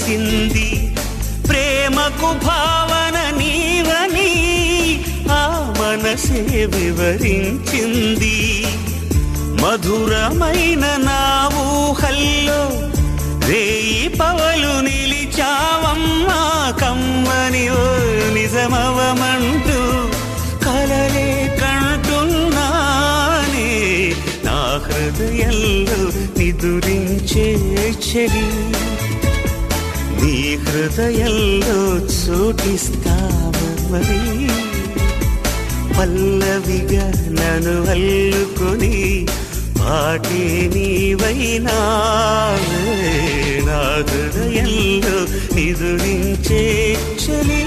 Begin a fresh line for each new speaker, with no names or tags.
తెలిసింది ప్రేమకు భావన నీవని ఆ మనసే వివరించింది. మధురమైన నా ఊహల్లో రేయి పవలు నిలిచావమ్మా కమ్మని ఓ నిజమవమంటూ కలలే కంటున్నానే నా హృదయంలో నిదురించే చెలి నీ హృదయంలో చోటిస్తావని పల్లవిగా నన్ను అల్లుకొని పాటే నీవైనావే నా హృదయంలో నిదురించే చెలి.